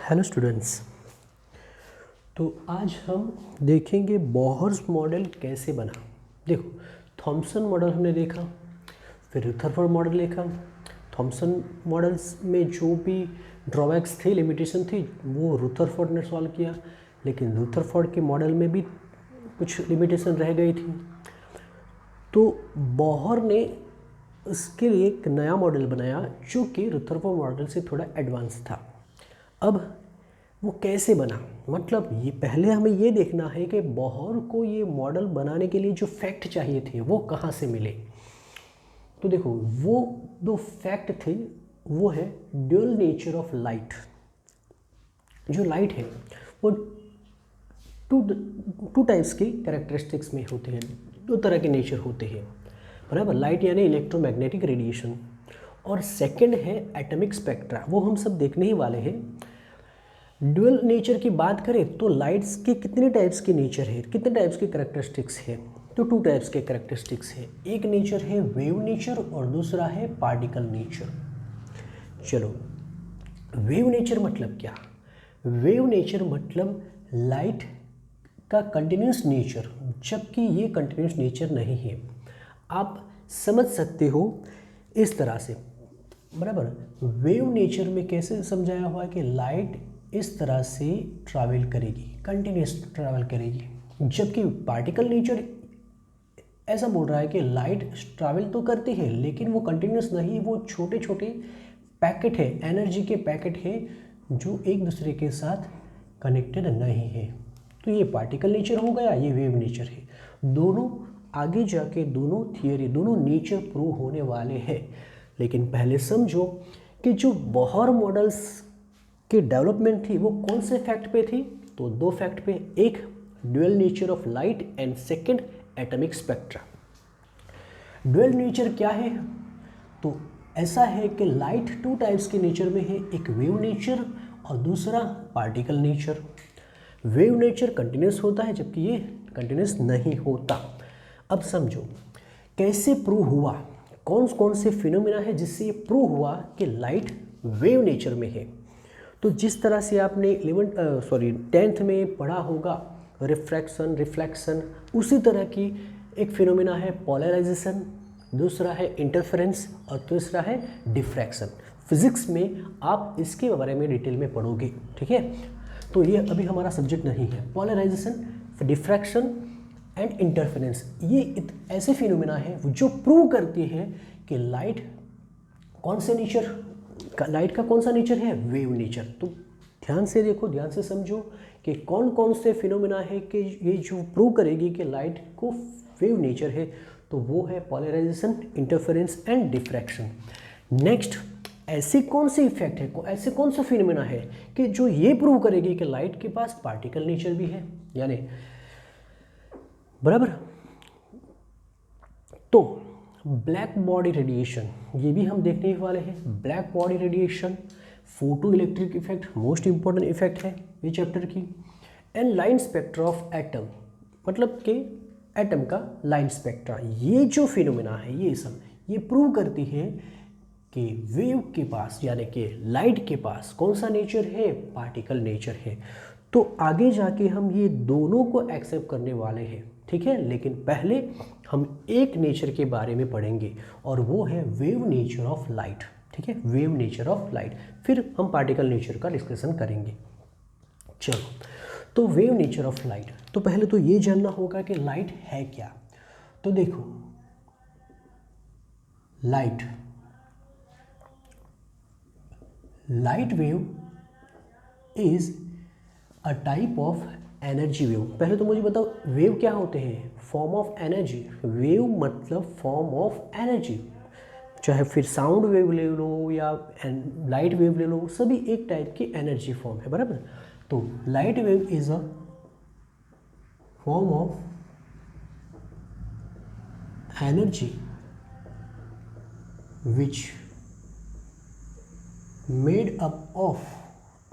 Hello students. तो आज हम देखेंगे बोहर्स मॉडल कैसे बना। देखो, थॉमसन मॉडल हमने देखा, फिर रदरफोर्ड मॉडल देखा। थॉमसन मॉडल्स में जो भी ड्रॉबैक्स थे, लिमिटेशन थी, वो रदरफोर्ड ने सॉल्व किया, लेकिन रदरफोर्ड के मॉडल में भी कुछ लिमिटेशन रह गई थी। तो बोहर ने उसके लिए एक नया मॉडल बनाया जो कि रदरफोर्ड मॉडल से थोड़ा एडवांस था। अब वो कैसे बना, मतलब ये पहले हमें ये देखना है कि बोहर को ये मॉडल बनाने के लिए जो फैक्ट चाहिए थे वो कहाँ से मिले। तो देखो, वो दो फैक्ट थे, वो है ड्यूअल नेचर ऑफ लाइट। जो लाइट है वो टू टाइप्स की कैरेक्टरिस्टिक्स में होते हैं, दो तरह के नेचर होते हैं, बराबर। लाइट यानी इलेक्ट्रोमैग्नेटिक रेडिएशन, और सेकंड है एटॉमिक स्पेक्ट्रा, वो हम सब देखने ही वाले हैं। ड्यूअल नेचर की बात करें तो लाइट्स के कितने टाइप्स के नेचर है, कितने टाइप्स के कैरेक्टरिस्टिक्स है, तो टू टाइप्स के कैरेक्टरिस्टिक्स है। एक नेचर है वेव नेचर और दूसरा है पार्टिकल नेचर। चलो, वेव नेचर मतलब क्या? वेव नेचर मतलब लाइट का कंटिन्यूस नेचर, जबकि ये कंटिन्यूस नेचर नहीं है। आप समझ सकते हो इस तरह से, बराबर। वेव नेचर में कैसे समझाया हुआ है कि लाइट इस तरह से ट्रैवल करेगी, कंटिन्यूस ट्रैवल करेगी, जबकि पार्टिकल नेचर ऐसा बोल रहा है कि लाइट ट्रैवल तो करती है लेकिन वो कंटिन्यूस नहीं, वो छोटे छोटे पैकेट है, एनर्जी के पैकेट है जो एक दूसरे के साथ कनेक्टेड नहीं है। तो ये पार्टिकल नेचर हो गया, ये वेव नेचर है। दोनों आगे जाके दोनों थियरी, दोनों नेचर प्रूव होने वाले हैं। लेकिन पहले समझो कि जो बोहर मॉडल्स की डेवलपमेंट थी वो कौन से फैक्ट पे थी, तो दो फैक्ट पे, एक dual nature of light and second atomic spectra. Dual nature क्या है? तो ऐसा है कि लाइट टू टाइप्स के नेचर में है, एक वेव नेचर और दूसरा particle nature. Wave nature continuous होता है जबकि ये कंटिन्यूस नहीं होता। अब समझो कैसे प्रूव हुआ, कौन कौन से फिनोमेना है जिससे ये प्रूव हुआ कि लाइट वेव नेचर में है। तो जिस तरह से आपने 10th में पढ़ा होगा रिफ्रैक्शन, रिफ्लेक्शन, उसी तरह की एक फिनोमेना है पोलराइजेशन, दूसरा है इंटरफेरेंस और तीसरा है डिफ्रैक्शन। फिजिक्स में आप इसके बारे में डिटेल में पढ़ोगे, ठीक है। तो ये अभी हमारा सब्जेक्ट नहीं है। पोलराइजेशन, डिफ्रैक्शन एंड इंटरफेरेंस, ये ऐसे फिनोमेना है जो प्रूव करती है कि लाइट कौन से नेचर, लाइट का कौन सा नेचर है, वेव नेचर। तो ध्यान से देखो, ध्यान से समझो कि कौन कौन से फिनोमेना है कि ये जो प्रूव करेगी कि लाइट को वेव नेचर है, तो वो है polarisation, interference and diffraction. Next, ऐसे कौन से इफेक्ट है, ऐसे कौन सा फिनोमेना है कि जो ये प्रूव करेगी कि लाइट के पास पार्टिकल नेचर भी है, यानी बराबर। तो ब्लैक बॉडी रेडिएशन, ये भी हम देखने वाले हैं। Black body radiation, photo electric effect, most important effect है ये चैप्टर की। And line spectra of atom, मतलब कि एटम का लाइन स्पेक्ट्रा। ये जो फिनोमेना है ये सब ये प्रूव करती है कि वेव के पास, यानी कि लाइट के पास कौन सा नेचर है, पार्टिकल नेचर है। तो आगे जाके हम ये दोनों को एक्सेप्ट करने वाले हैं, ठीक है। लेकिन पहले हम एक नेचर के बारे में पढ़ेंगे और वो है वेव नेचर ऑफ लाइट, ठीक है, वेव नेचर ऑफ लाइट। फिर हम पार्टिकल नेचर का डिस्कशन करेंगे। चलो, तो वेव नेचर ऑफ लाइट, तो पहले तो ये जानना होगा कि लाइट है क्या। तो देखो, light wave is a type of energy wave. पहले तो मुझे बताओ वेव क्या होते हैं, फॉर्म ऑफ एनर्जी। वेव मतलब फॉर्म ऑफ एनर्जी, चाहे फिर साउंड वेव ले लो या लाइट वेव ले लो, सभी एक टाइप की एनर्जी फॉर्म है, बराबर। तो light wave is a form of energy which made up of,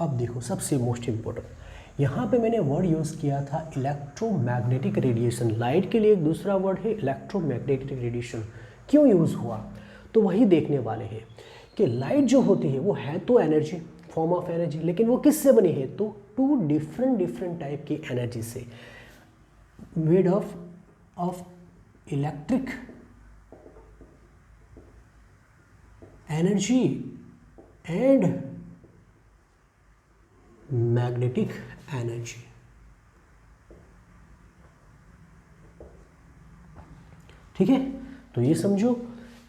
अब देखो सबसे मोस्ट इंपॉर्टेंट, यहाँ पे मैंने वर्ड यूज़ किया था इलेक्ट्रोमैग्नेटिक रेडिएशन। लाइट के लिए एक दूसरा वर्ड है इलेक्ट्रोमैग्नेटिक रेडिएशन। क्यों यूज़ हुआ, तो वही देखने वाले हैं कि लाइट जो होती है वो है तो एनर्जी, फॉर्म ऑफ एनर्जी, लेकिन वो किससे बनी है? तो टू डिफरेंट टाइप की एनर्जी से, made of electric energy and magnetic energy. ठीक है, तो ये समझो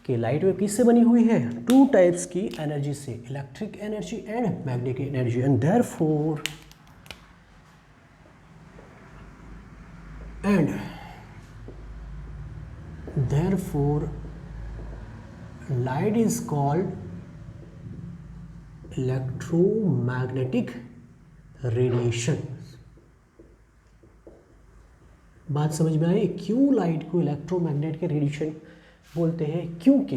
कि लाइट वेव किससे बनी हुई है? टू टाइप्स की एनर्जी से, electric energy and magnetic energy, and therefore light is called electromagnetic radiation। बात समझ में आई? क्यों लाइट को इलेक्ट्रोमैग्नेटिक रेडिएशन बोलते हैं? क्योंकि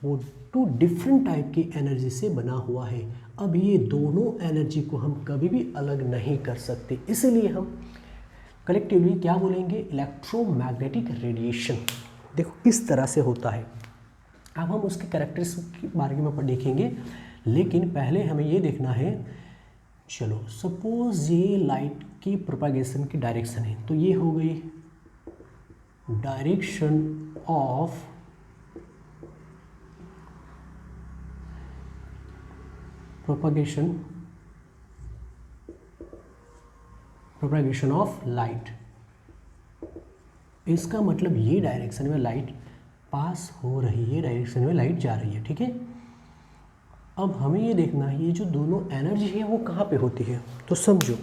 वो टू डिफरेंट टाइप की एनर्जी से बना हुआ है। अब ये दोनों एनर्जी को हम कभी भी अलग नहीं कर सकते, इसलिए हम कलेक्टिवली क्या बोलेंगे? Electromagnetic radiation. देखो किस तरह से होता है, अब हम उसके कैरेक्टरिस्टिक्स के बारे में देखेंगे, लेकिन पहले हमें ये देखना है। चलो सपोज ये लाइट की प्रोपागेशन की डायरेक्शन है, तो ये हो गई direction of propagation of light. इसका मतलब ये डायरेक्शन में लाइट पास हो रही है, डायरेक्शन में लाइट जा रही है। ठीक है, अब हमें ये देखना है ये जो दोनों एनर्जी है वो कहाँ पे होती है। तो समझो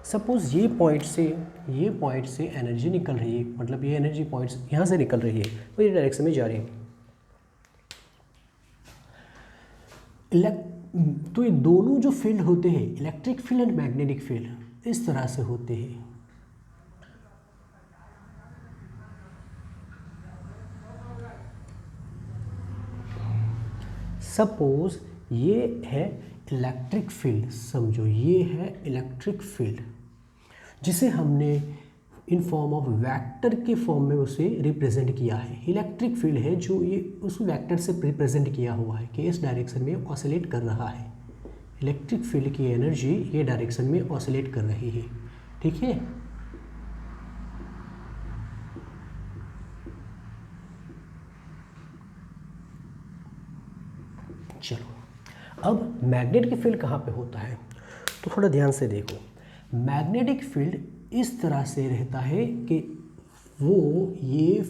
सपोज ये पॉइंट से एनर्जी निकल रही है, मतलब ये एनर्जी पॉइंट्स यहाँ से निकल रही है और ये डायरेक्शन में जा रही है। तो ये दोनों जो फील्ड होते हैं, electric field and magnetic field, इस तरह से होते हैं। सपोज ये है इलेक्ट्रिक फील्ड, समझो ये है इलेक्ट्रिक फील्ड, जिसे हमने इन फॉर्म ऑफ वेक्टर के फॉर्म में उसे रिप्रेजेंट किया है। इलेक्ट्रिक फील्ड है जो ये उस वेक्टर से रिप्रेजेंट किया हुआ है कि इस डायरेक्शन में ऑसिलेट कर रहा है। इलेक्ट्रिक फील्ड की एनर्जी ये डायरेक्शन में ऑसिलेट कर रही है। ठीक है, चलो अब मैग्नेटिक फील्ड कहाँ पे होता है, तो थोड़ा ध्यान से देखो। मैग्नेटिक फील्ड इस तरह से रहता है कि वो ये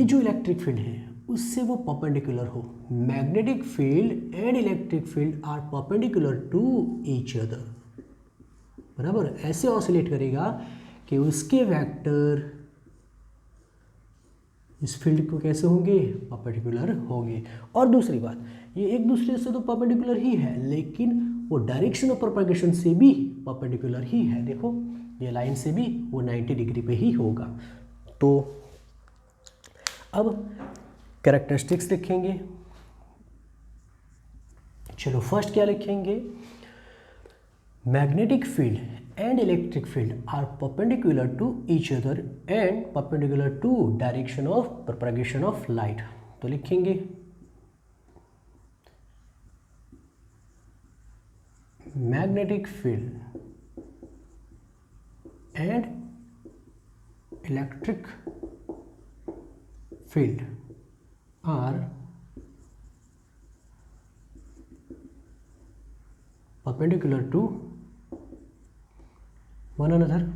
जो इलेक्ट्रिक फील्ड है उससे वो परपेंडिकुलर हो। Magnetic field and electric field are perpendicular to each other, बराबर। ऐसे ऑसिलेट करेगा कि उसके वेक्टर इस फील्ड को कैसे होंगे? परपेंडिकुलर होंगे। और दूसरी बात, ये एक दूसरे से तो परपेंडिकुलर ही है, लेकिन वो डायरेक्शन ऑफ प्रोपगेशन से भी परपेंडिकुलर ही है। देखो ये लाइन से भी वो 90 डिग्री पे ही होगा। तो अब कैरेक्टरिस्टिक्स लिखेंगे। चलो फर्स्ट क्या लिखेंगे? Magnetic field and electric field are perpendicular to each other and perpendicular to direction of propagation of light। तो लिखेंगे magnetic field and electric field are perpendicular to one another,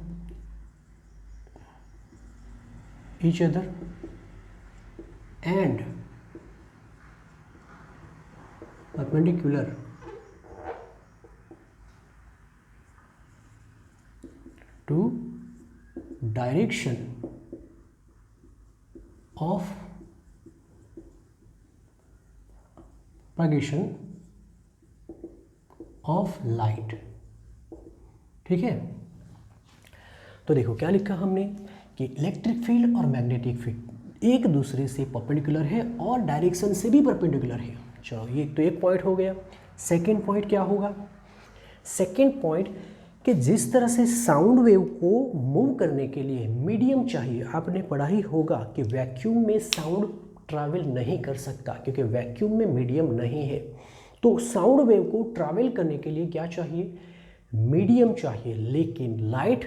each other, and perpendicular to direction of propagation of light। ठीक है, तो देखो क्या लिखा हमने कि इलेक्ट्रिक फील्ड और मैग्नेटिक फील्ड एक दूसरे से परपेंडिकुलर है और डायरेक्शन से भी परपेंडिकुलर है। चलो ये तो एक पॉइंट हो गया। सेकंड पॉइंट क्या होगा? सेकंड पॉइंट कि जिस तरह से साउंड वेव को मूव करने के लिए मीडियम चाहिए, आपने पढ़ा ही होगा कि वैक्यूम में साउंड ट्रैवल नहीं कर सकता क्योंकि वैक्यूम में मीडियम नहीं है। तो साउंड वेव को ट्रैवल करने के लिए क्या चाहिए, मीडियम चाहिए। लेकिन लाइट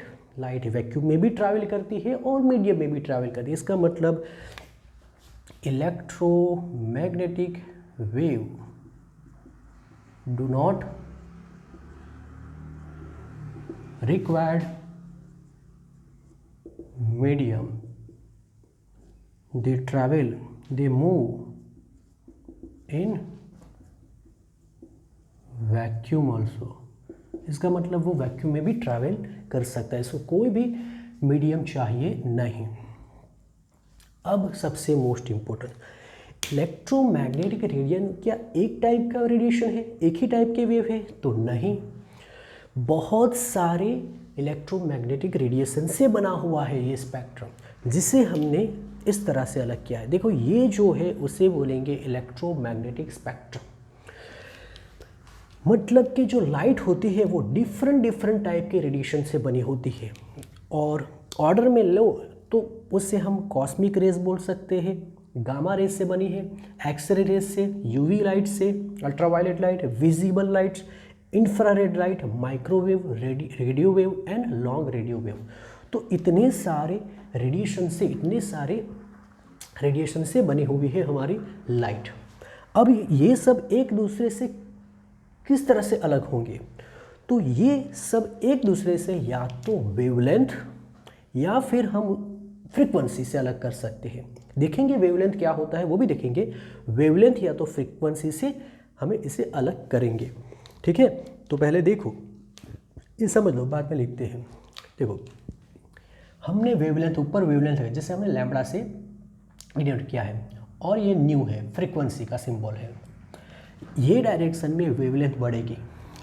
वैक्यूम में भी ट्रैवल करती है और मीडियम में भी ट्रैवल करती है। इसका मतलब electromagnetic wave do not required medium, they travel, they move in vacuum also. इसका मतलब वो वैक्यूम में भी ट्रैवल कर सकता है, इसको कोई भी मीडियम चाहिए नहीं। अब सबसे मोस्ट इम्पोर्टेंट, इलेक्ट्रोमैग्नेटिक रेडिएशन क्या एक टाइप का रेडिएशन है, एक ही टाइप के वेव है? तो नहीं, बहुत सारे इलेक्ट्रोमैग्नेटिक रेडिएशन से बना हुआ है ये स्पेक्ट्रम, जिसे हमने इस तरह से अलग किया है। देखो ये जो है उसे बोलेंगे इलेक्ट्रोमैग्नेटिक स्पेक्ट्रम। मतलब कि जो लाइट होती है वो डिफरेंट टाइप के रेडिएशन से बनी होती है, और ऑर्डर में लो तो उससे हम कॉस्मिक रेज बोल सकते हैं, गामा रेज से बनी है, एक्सरे रेज से, यूवी लाइट से, ultraviolet light, visible lights, infrared light, microwave, radio wave and long radio wave. तो इतने सारे रेडिएशन से बनी हुई है हमारी लाइट। अब ये सब एक दूसरे से किस तरह से अलग होंगे? तो ये सब एक दूसरे से या तो वेवलेंथ या फिर हम फ्रीक्वेंसी से अलग कर सकते हैं। देखेंगे वेवलेंथ क्या होता है, वो भी देखेंगे। वेवलेंथ या तो फ्रीक्वेंसी से हमें इसे अलग करेंगे, ठीक है। तो पहले देखो, ये समझ लो, बाद में लिखते हैं। देखो हमने वेवलेंथ, ऊपर वेवलेंथ है, जैसे हमने लैम्बडा से डिनोट किया है, और ये न्यू है, फ्रीक्वेंसी का सिंबल है। ये डायरेक्शन में वेवलेंथ बढ़ेगी,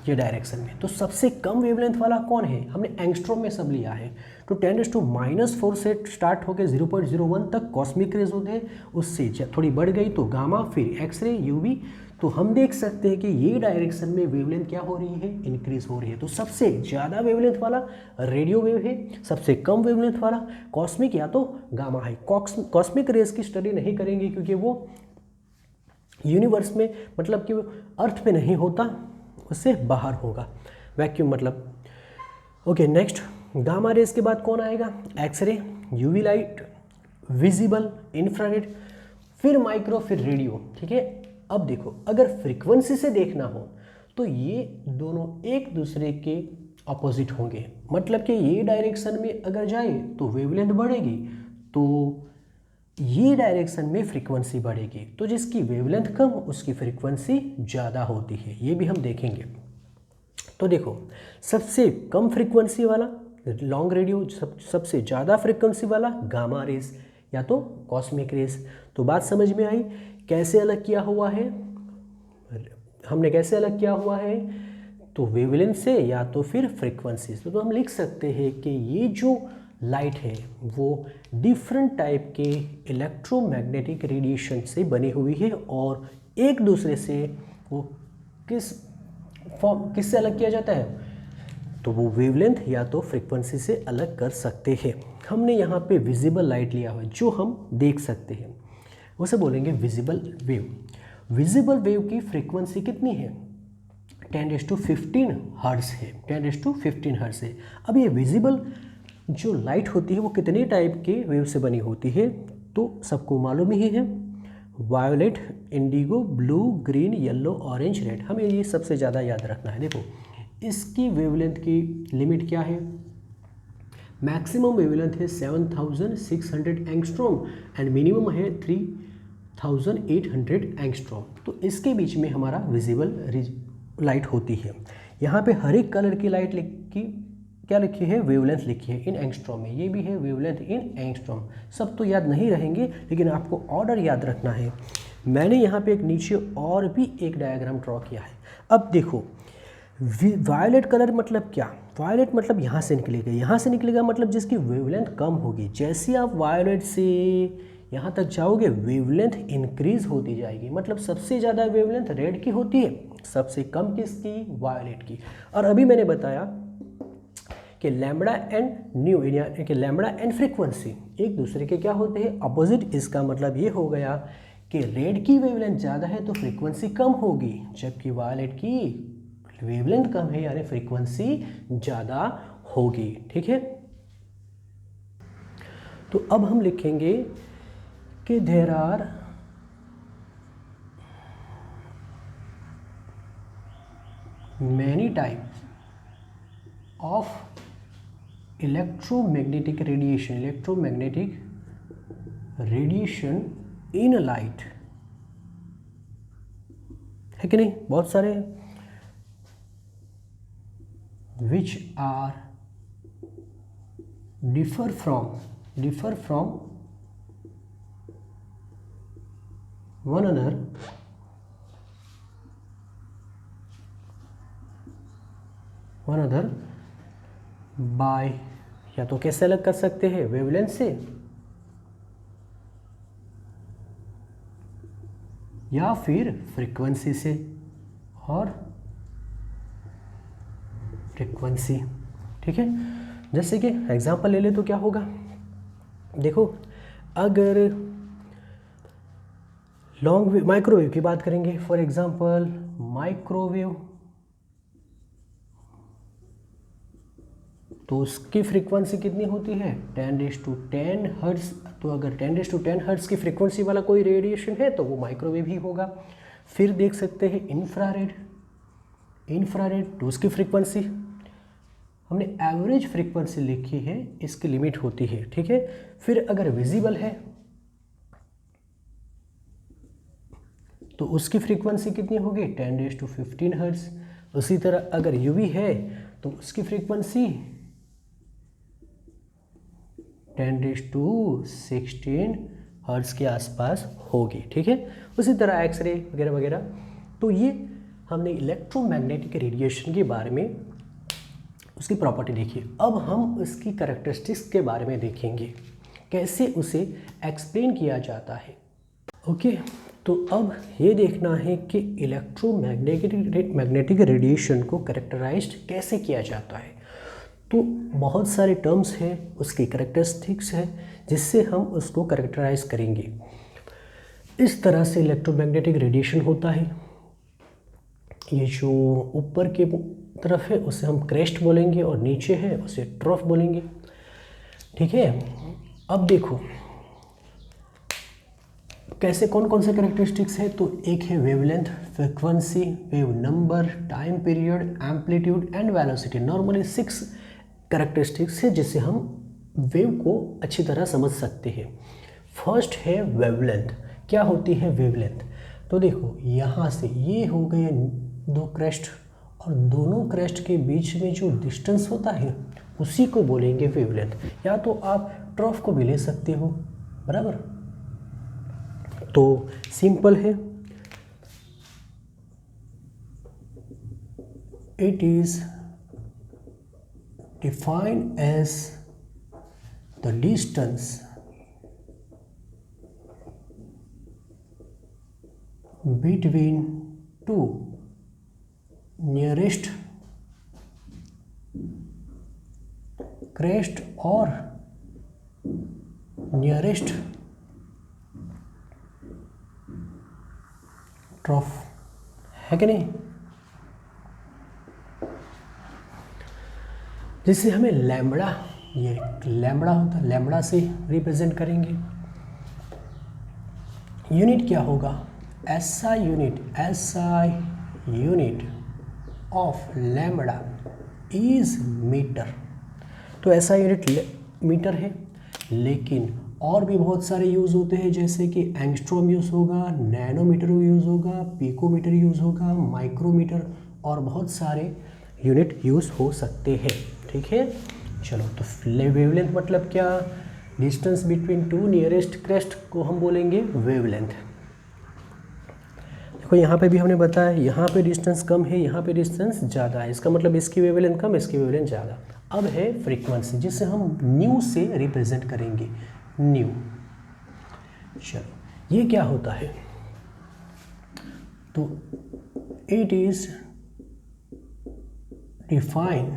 ये डायरेक्शन में। तो सबसे कम वेवलेंथ वाला कौन है? हमने एंगस्ट्रॉम में सब लिया है। तो 10⁻⁻⁴ से स्टार्ट होकर 0.01 तक कॉस्मिक रेज होते हैं, उससे थोड़ी बढ़ गई तो गामा, फिर एक्सरे, यूवी। तो हम देख सकते हैं कि ये डायरेक्शन में वेवलेंथ क्या हो रही है, इंक्रीज हो रही है। तो सबसे ज़्यादा वेवलेंथ वाला रेडियो वेव है, सबसे कम वेवलेंथ वाला कॉस्मिक या तो गामा है। कॉस्मिक रेज की स्टडी नहीं करेंगे क्योंकि वो यूनिवर्स में, मतलब कि अर्थ पे नहीं होता, उससे बाहर होगा, वैक्यूम मतलब। ओके, नेक्स्ट गामा रेज के बाद कौन आएगा? X-ray, UV light, visible, infrared, फिर माइक्रो, फिर रेडियो, ठीक है। अब देखो, अगर फ्रीक्वेंसी से देखना हो तो ये दोनों एक दूसरे के ऑपोजिट होंगे। मतलब कि ये डायरेक्शन में अगर जाए तो वेवलेंथ बढ़ेगी, तो ये डायरेक्शन में फ्रीक्वेंसी बढ़ेगी। तो जिसकी वेवलेंथ कम उसकी फ्रीक्वेंसी ज़्यादा होती है, ये भी हम देखेंगे। तो देखो, सबसे कम फ्रीक्वेंसी वाला लॉन्ग रेडियो, सबसे ज़्यादा फ्रीक्वेंसी वाला गामा रेज या तो कॉस्मिक रेज। तो बात समझ में आई कैसे अलग किया हुआ है, हमने कैसे अलग किया हुआ है? तो वेवलेंथ से या तो फिर फ्रीक्वेंसी से। तो हम लिख सकते हैं कि ये जो लाइट है वो डिफरेंट टाइप के इलेक्ट्रोमैग्नेटिक रेडिएशन से बनी हुई है, और एक दूसरे से वो किससे अलग किया जाता है? तो वो वेवलेंथ या तो फ्रीक्वेंसी से अलग कर सकते हैं। हमने यहाँ पे विजिबल लाइट लिया हुआ है जो हम देख सकते हैं, उसे बोलेंगे विजिबल वेव। विजिबल वेव की फ्रीक्वेंसी कितनी है? 10⁻15 हर्ट्ज है, 10⁻15 हर्ट्ज है। अब ये विजिबल जो लाइट होती है वो कितने टाइप के वेव से बनी होती है? तो सबको मालूम ही है, violet, Indigo, blue, green, yellow, orange, red. हमें ये सबसे ज़्यादा याद रखना है। देखो इसकी वेवलेंथ की लिमिट क्या है? मैक्सिमम वेवलेंथ है 7600 एंगस्ट्रॉम एंड मिनिमम है 3800 एंगस्ट्रॉम। तो इसके बीच में हमारा विजिबल लाइट होती है। यहाँ पे हर एक कलर की लाइट क्या लिखी है? वेवलेंथ लिखी है इन एंगस्ट्रॉम में। ये भी है वेवलेंथ इन एंगस्ट्रॉम। सब तो याद नहीं रहेंगे, लेकिन आपको ऑर्डर याद रखना है। मैंने यहाँ पे एक नीचे और भी एक डायग्राम ड्रॉ किया है। अब देखो, वायलेट कलर मतलब क्या? वायलेट मतलब यहाँ से निकलेगा, यहाँ से निकलेगा मतलब जिसकी वेवलेंथ कम होगी। जैसे आप वायलेट से यहाँ तक जाओगे वेवलेंथ इंक्रीज होती जाएगी। मतलब सबसे ज़्यादा वेवलेंथ रेड की होती है, सबसे कम किसकी? वायलेट की। और अभी मैंने बताया कि लैम्बडा एंड न्यू, यानी कि लैम्बडा एंड फ्रीक्वेंसी एक दूसरे के क्या होते हैं? अपोजिट। इसका मतलब ये हो गया कि रेड की वेवलेंथ ज़्यादा है तो फ्रीक्वेंसी कम होगी, जबकि वायलेट की वेवलेंथ कम है यानी फ्रीक्वेंसी ज़्यादा होगी। ठीक है, तो अब हम लिखेंगे कि there are many types of electromagnetic radiation in light, है कि नहीं, बहुत सारे, which are differ from one another by, या तो कैसे अलग कर सकते हैं, वेवलेंथ से, या फिर फ्रीक्वेंसी से, और फ्रीक्वेंसी। ठीक है, जैसे कि एग्जांपल ले ले तो क्या होगा, देखो अगर लॉन्ग वेव, माइक्रोवेव की बात करेंगे, फॉर एग्जांपल माइक्रोवेव, तो उसकी फ्रीक्वेंसी कितनी होती है 10⁻10 हर्ट्ज। तो अगर 10⁻10 हर्ट्ज की फ्रीक्वेंसी वाला कोई रेडिएशन है तो वो माइक्रोवेव ही होगा। फिर देख सकते हैं इंफ्रारेड, तो उसकी फ्रीक्वेंसी हमने एवरेज फ्रीक्वेंसी लिखी है, इसकी लिमिट होती है। ठीक है, फिर अगर विजिबल है तो उसकी फ्रीक्वेंसी कितनी होगी 10⁻15 हर्ट्ज। उसी तरह अगर यूवी है तो उसकी फ्रीक्वेंसी 10⁻16 हर्ट्ज के आसपास होगी। ठीक है, उसी तरह एक्सरे वगैरह वगैरह। तो ये हमने इलेक्ट्रोमैग्नेटिक रेडिएशन के बारे में उसकी प्रॉपर्टी देखी। अब हम उसकी कैरेक्टरिस्टिक्स के बारे में देखेंगे, कैसे उसे एक्सप्लेन किया जाता है। ओके, तो अब ये देखना है कि इलेक्ट्रोमैग्नेटिक रेडिएशन को कैरेक्टराइज्ड कैसे किया जाता है। तो बहुत सारे टर्म्स हैं, उसकी कैरेक्टरिस्टिक्स हैं, जिससे हम उसको कैरेक्टराइज करेंगे। इस तरह से इलेक्ट्रोमैग्नेटिक रेडिएशन होता है। ये जो ऊपर के तरफ है उसे हम क्रेस्ट बोलेंगे और नीचे है उसे ट्रफ बोलेंगे। ठीक है, अब देखो कैसे कौन कौन से कैरेक्टरिस्टिक्स है। तो एक है wavelength, frequency, wave number, time period, amplitude and velocity. Normally 6 characteristics है जिससे हम वेव को अच्छी तरह समझ सकते हैं। फर्स्ट है वेवलेंथ। क्या होती है वेवलेंथ? तो देखो यहाँ से ये हो गए 2 क्रेस्ट और दोनों क्रेस्ट के बीच में जो डिस्टेंस होता है उसी को बोलेंगे वेवलेंथ। या तो आप ट्रफ को भी ले सकते हो, बराबर। तो सिंपल है, it is defined as the distance between 2 nearest crest or nearest trough, है कि नहीं। जिससे हमें लैम्बडा, ये लैम्बडा होता है, लैम्बडा से रिप्रेजेंट करेंगे। यूनिट क्या होगा? SI unit of lambda is metre. तो SI यूनिट मीटर है, लेकिन और भी बहुत सारे यूज़ होते हैं, जैसे कि एंगस्ट्रॉम यूज़ होगा, नैनोमीटर यूज़ होगा, पिकोमीटर यूज़ होगा, माइक्रोमीटर और बहुत सारे यूनिट यूज़ हो सकते हैं। ठीक है, चलो तो वेवलेंथ मतलब क्या? डिस्टेंस बिटवीन 2 नियरेस्ट क्रेस्ट को हम बोलेंगे वेवलेंथ। देखो यहाँ पे भी हमने बताया, यहाँ पे डिस्टेंस कम है, यहाँ पे डिस्टेंस ज़्यादा है, इसका मतलब इसकी वेवलेंथ कम, इसकी वेवलेंथ ज़्यादा। अब है फ्रीक्वेंसी, जिसे हम न्यू से रिप्रेजेंट करेंगे, न्यू। चलो ये क्या होता है? तो it is defined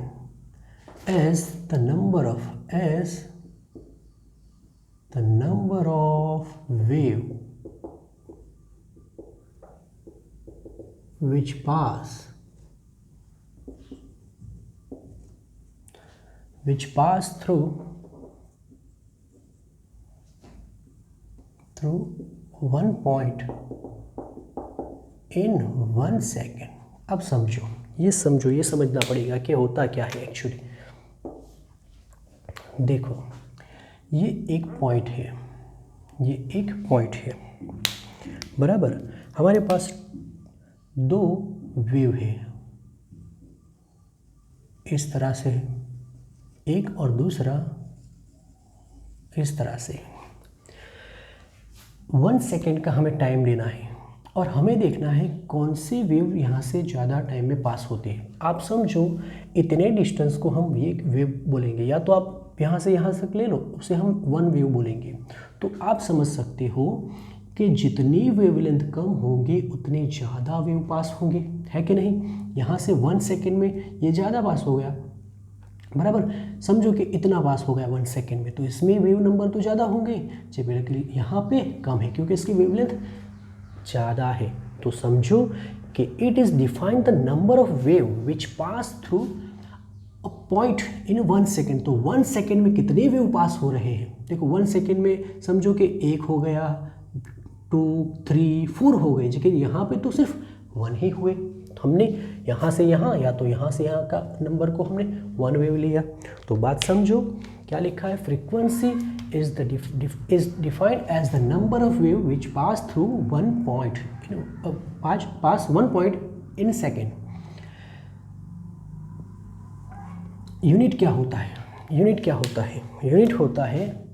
as the number of wave which pass through 1 point in 1 second। अब समझो, ये समझना पड़ेगा कि होता क्या है एक्चुअली। देखो, ये एक पॉइंट है, बराबर। हमारे पास दो वेव है, इस तरह से एक और दूसरा इस तरह से। 1 सेकेंड का हमें टाइम लेना है और हमें देखना है कौन सी वेव यहाँ से ज़्यादा टाइम में पास होती है। आप समझो, इतने डिस्टेंस को हम ये वेव बोलेंगे, या तो आप यहाँ से यहाँ तक ले लो, उसे हम 1 वेव बोलेंगे। तो आप समझ सकते हो कि जितनी वेवलेंथ कम होगी उतनी ज़्यादा वेव पास होंगे, है कि नहीं। यहाँ से 1 सेकेंड में ये ज़्यादा पास हो गया, बराबर। समझो कि इतना पास हो गया 1 सेकेंड में, तो इसमें वेव नंबर तो ज़्यादा होंगे, जबकि यहाँ पे कम है क्योंकि इसकी वेवलेंथ ज़्यादा है। तो समझो कि it is define the number of wave which pass through a point in 1 second. तो 1 सेकेंड में कितने वेव पास हो रहे हैं। देखो 1 सेकेंड में समझो कि 1 हो गया, 2, 3, 4 हो गए, लेकिन यहाँ पे तो सिर्फ 1 ही हुए। हमने यहाँ से यहाँ या तो यहाँ से यहाँ का नंबर को हमने 1 वेव लिया। तो बात समझो, क्या लिखा है, frequency is defined as the number of wave which pass through 1 point in second. Unit क्या होता है, यूनिट होता है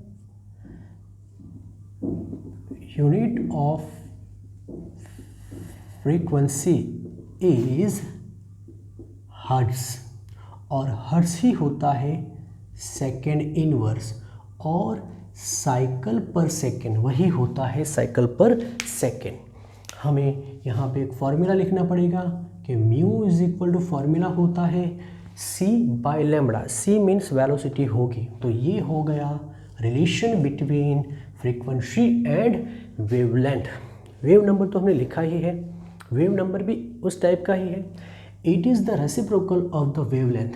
unit of frequency is hertz, और हर्ट्ज ही होता है सेकेंड इनवर्स, और साइकिल पर सेकेंड वही होता है साइकिल पर सेकेंड। हमें यहाँ पे एक फॉर्मूला लिखना पड़ेगा कि mu is equal to formula होता है c by lambda. c means velocity होगी, तो ये हो गया relation between frequency and wavelength. Wave number तो हमने लिखा ही है, वेव नंबर भी उस टाइप का ही है। It is the reciprocal of the wavelength.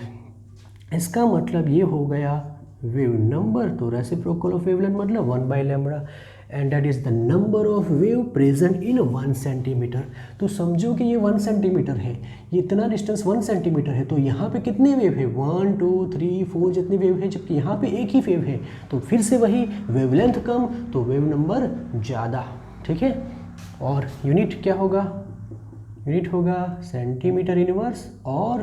इसका मतलब ये हो गया वेव नंबर, तो रेसिप्रोकल ऑफ वेवलेंथ मतलब 1 by lambda, and that is the number of wave present in 1 centimetre. तो समझो कि ये 1 सेंटीमीटर है, ये इतना डिस्टेंस 1 सेंटीमीटर है, तो यहाँ पे कितने वेव है, 1, 2, 3, 4 जितनी वेव है, जबकि यहाँ पे एक ही वेव है। तो फिर से वही वेवलेंथ कम तो वेव नंबर ज़्यादा, ठीक है। और यूनिट क्या होगा, यूनिट होगा सेंटीमीटर इनवर्स और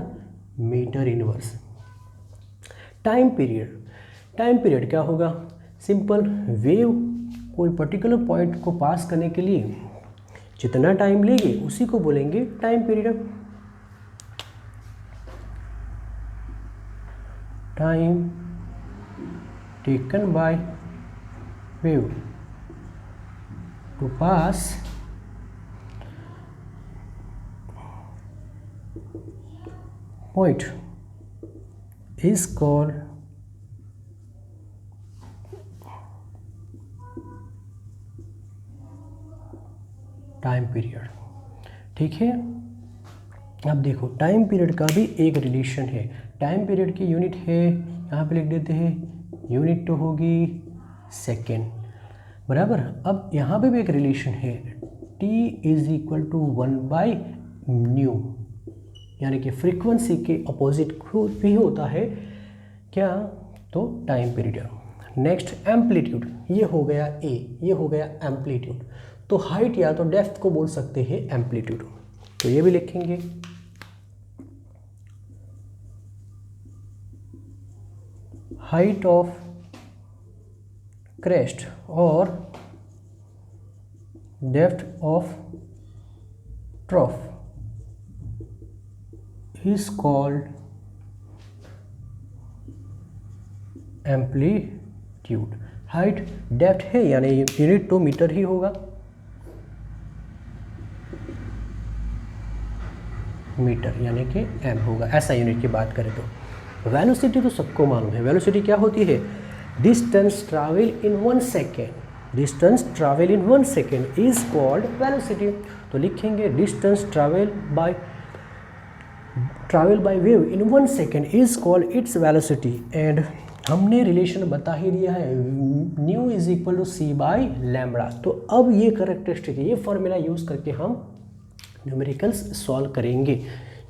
मीटर इनवर्स। टाइम पीरियड क्या होगा, सिंपल, वेव कोई पर्टिकुलर पॉइंट को पास करने के लिए जितना टाइम लेंगे उसी को बोलेंगे time period. Time taken by wave to pass point is called time period, ठीक है। अब देखो टाइम पीरियड का भी एक रिलेशन है। टाइम पीरियड की यूनिट है, यहाँ पे लिख देते हैं, यूनिट तो होगी सेकेंड, बराबर। अब यहाँ पे भी एक रिलेशन है, t is equal to 1 by nu, यानी कि फ्रीक्वेंसी के अपोजिट भी होता है क्या, तो टाइम पीरियड। नेक्स्ट एम्पलीट्यूड, ये हो गया ए, ये हो गया एम्पलीट्यूड। तो हाइट या तो डेप्थ को बोल सकते हैं एम्पलीट्यूड, तो ये भी लिखेंगे। हाइट ऑफ क्रेस्ट और depth of trough is called amplitude. Height depth है यानी यूनिट तो मीटर ही होगा, मीटर यानी कि एम होगा, ऐसा यूनिट की बात करें तो। वेलोसिटी तो सबको मालूम है, वेलोसिटी क्या होती है, distance travel in 1 second distance travel in 1 second is called velocity. तो लिखेंगे distance travel by wave in 1 second is called its velocity. And हमने रिलेशन बता ही दिया है, nu is equal to c by lambda. तो अब ये करेक्टरिस्टिक, ये फॉर्मूला यूज़ करके हम न्यूमेरिकल्स सॉल्व करेंगे।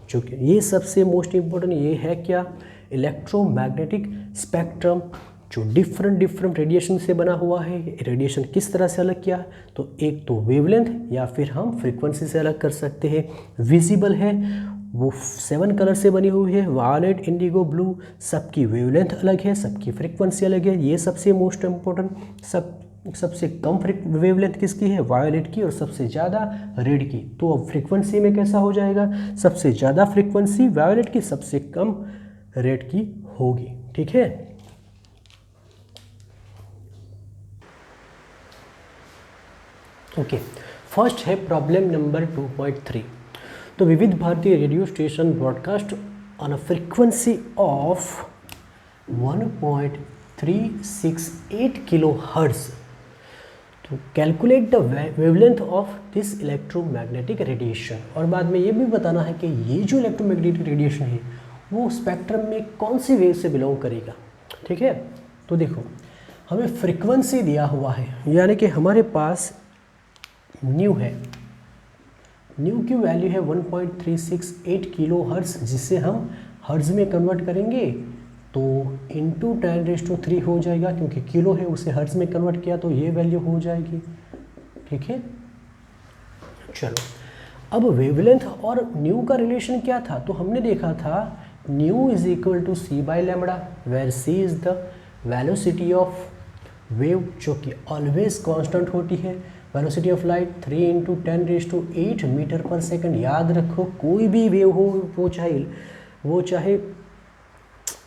जो कि ये सबसे मोस्ट इम्पोर्टेंट ये है क्या, इलेक्ट्रोमैग्नेटिक स्पेक्ट्रम जो डिफरेंट रेडिएशन से बना हुआ है। रेडिएशन किस तरह से अलग किया, तो एक तो वेवलेंथ या फिर हम फ्रीक्वेंसी से अलग कर सकते हैं। विजिबल है वो 7 कलर से बनी हुई है, वायलेट, इंडिगो, ब्लू, सबकी वेवलेंथ अलग है, सबकी फ्रीक्वेंसी अलग है। ये सबसे मोस्ट इम्पोर्टेंट। सबसे कम वेवलेंथ किसकी है, वायलेट की, और सबसे ज़्यादा रेड की। तो अब फ्रीक्वेंसी में कैसा हो जाएगा, सबसे ज़्यादा फ्रीक्वेंसी वायलेट की, सबसे कम रेड की होगी। ठीक है, ओके। फर्स्ट है प्रॉब्लम नंबर 2.3। तो Vividh Bharati radio station broadcast on a frequency of 1.368 kilohertz. तो calculate the wavelength of this electromagnetic radiation. और बाद में ये भी बताना है कि ये जो इलेक्ट्रोमैग्नेटिक रेडिएशन है वो स्पेक्ट्रम में कौन सी वेव से बिलोंग करेगा। ठीक है, तो देखो हमें फ्रीक्वेंसी दिया हुआ है, यानी कि हमारे पास न्यू है, न्यू की वैल्यू है 1.368 किलो हर्ट्ज, जिसे हम हर्ट्ज में कन्वर्ट करेंगे तो इंटू 10⁻³ हो जाएगा, क्योंकि किलो है उसे हर्ट्ज में कन्वर्ट किया तो ये वैल्यू हो जाएगी। ठीक है, चलो अब वेवलेंथ और न्यू का रिलेशन क्या था, तो हमने देखा था nu is equal to c by lambda, where c is the velocity of wave, जो कि ऑलवेज कांस्टेंट होती है। वेलोसिटी ऑफ लाइट 3 × 10⁸ मीटर पर सेकंड। याद रखो कोई भी वेव हो, वो चाहे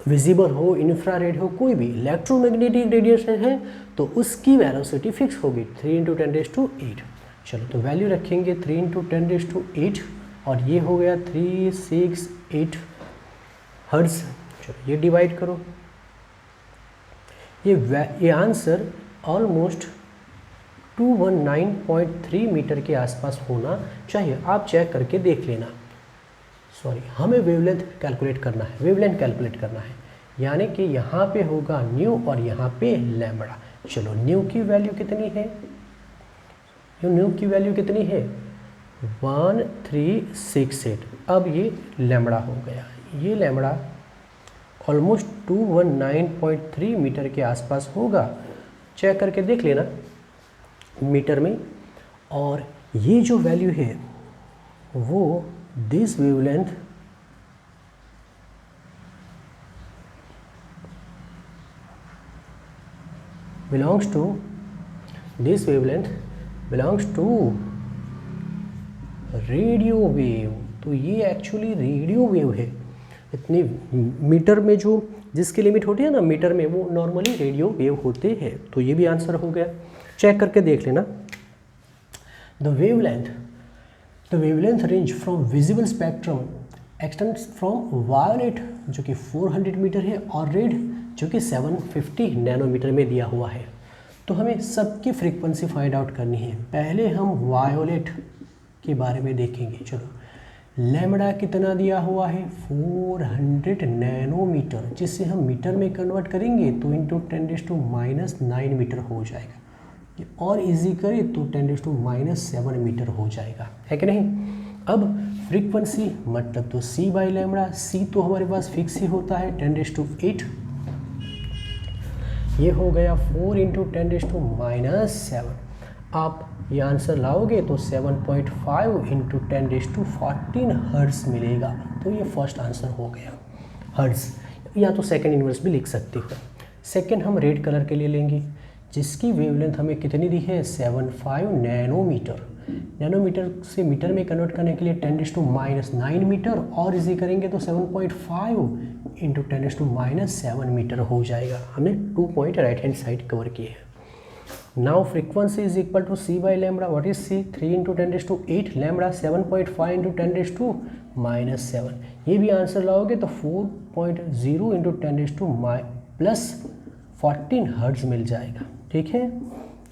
विजिबल हो, इंफ्रारेड हो, कोई भी इलेक्ट्रोमैग्नेटिक रेडिएशन है तो उसकी वेलोसिटी फिक्स होगी 3 × 10⁸। चलो तो वैल्यू रखेंगे 3 × 10⁸, और ये हो गया 368 हर्ट्ज। चलो ये डिवाइड करो, ये आंसर ऑलमोस्ट 219.3 मीटर के आसपास होना चाहिए। आप चेक करके देख लेना। सॉरी, हमें वेवलेंथ कैलकुलेट करना है, वेवलेंथ कैलकुलेट करना है, यानी कि यहाँ पे होगा न्यू और यहाँ पे लैम्बडा। चलो न्यू की वैल्यू कितनी है, न्यू की वैल्यू कितनी है 1368। अब ये लैम्बडा हो गया, ये लैम्बडा ऑलमोस्ट 219.3 मीटर के आसपास होगा। चेक करके देख लेना मीटर में। और ये जो वैल्यू है वो this wavelength belongs to radio wave. तो ये एक्चुअली रेडियो वेव है। इतनी मीटर में जो जिसकी लिमिट होती है ना मीटर में, वो नॉर्मली रेडियो वेव होते हैं। तो ये भी आंसर हो गया, चेक करके देख लेना। The wavelength range from visible spectrum extends from violet जो कि 400 मीटर है और रेड जो कि 750 नैनोमीटर में दिया हुआ है। तो हमें सबकी फ्रीक्वेंसी फाइंड आउट करनी है। पहले हम वायोलेट के बारे में देखेंगे। चलो लैम्बडा कितना दिया हुआ है 400 नैनोमीटर, जिससे हम मीटर में कन्वर्ट करेंगे तो इंटू 10⁻⁹ मीटर हो जाएगा। और इजी करें तो 10⁻⁷ मीटर हो जाएगा, है कि नहीं। अब फ्रीक्वेंसी मतलब तो सी बाई लैम्बडा, सी तो हमारे पास फिक्स ही होता है 10⁸। ये हो गया 4 × 10⁻⁷। आप ये आंसर लाओगे तो 7.5 × 10⁻14 हर्ट्ज मिलेगा। तो ये फर्स्ट आंसर हो गया हर्ट्ज, या तो सेकंड इन्वर्स भी लिख सकते हो। सेकंड हम रेड कलर के लिए लेंगे, जिसकी वेवलेंथ हमें कितनी दी है 75 नैनोमीटर। नैनोमीटर से मीटर में कन्वर्ट करने के लिए 10⁻⁹ मीटर और इजी करेंगे तो 7.5 × 10⁻⁷ मीटर हो जाएगा। हमने 2 point right hand side cover किए हैं। Now frequency is equal to c by lambda. What is c 3 × 10⁸ lambda 7.5 × 10⁻⁷। ये भी आंसर लाओगे तो 4.0 × 10⁻+14 हर्ट्ज मिल जाएगा। ठीक है,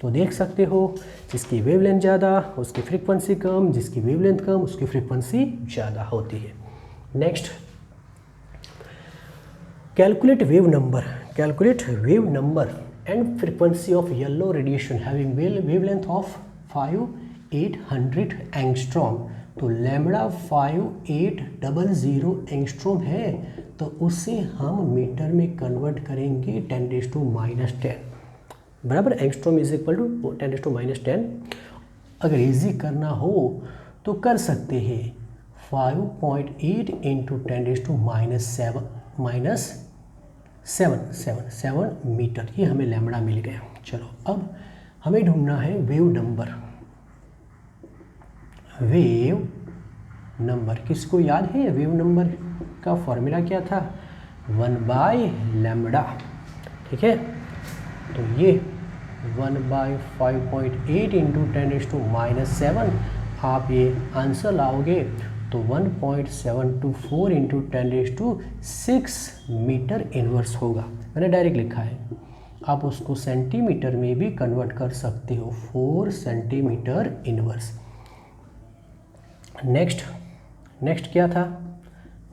तो तो देख सकते हो जिसकी वेवलेंथ ज़्यादा उसकी फ्रीक्वेंसी कम, जिसकी वेवलेंथ कम उसकी फ्रीक्वेंसी ज़्यादा होती है। Next, calculate wave number and frequency of yellow radiation having wavelength of 5800 angstrom. तो लैम्बडा 5800 एंगस्ट्रॉम है, तो उसे हम मीटर में कन्वर्ट करेंगे 10⁻⁻10, बराबर। Angstrom is equal to 10⁻⁻10। अगर इजी करना हो तो कर सकते हैं 5.8 इंटू 10⁻7 मीटर, ये हमें लैम्बडा मिल गया। चलो अब हमें ढूंढना है वेव नंबर। किसको याद है वेव नंबर का फॉर्मूला क्या था? 1/λ, ठीक है। तो ये 1/5.8 इंटू 10⁻7, आप ये आंसर लाओगे तो 1.724 इंटू 10⁻6 मीटर इनवर्स होगा। मैंने डायरेक्ट लिखा है, आप उसको सेंटीमीटर में भी कन्वर्ट कर सकते हो, 4 सेंटीमीटर इनवर्स। नेक्स्ट क्या था?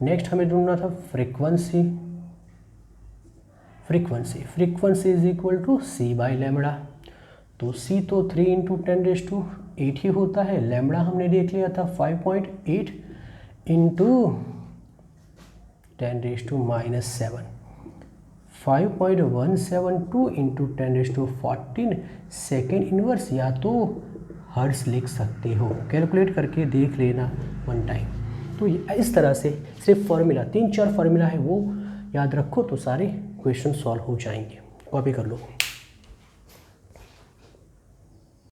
नेक्स्ट हमें ढूंढना था frequency is equal to c/λ। तो c तो 3 इंटू 10⁸ ही होता है, लैम्बडा हमने देख लिया था 5.8 इंटू 10⁻7, 5.172 इंटू 10⁻14 सेकेंड इनवर्स, या तो हर्ट्ज लिख सकते हो, कैलकुलेट करके देख लेना वन टाइम। तो इस तरह से सिर्फ फार्मूला 3-4 फार्मूला है वो याद रखो तो सारे क्वेश्चन सॉल्व हो जाएंगे। कॉपी कर लो।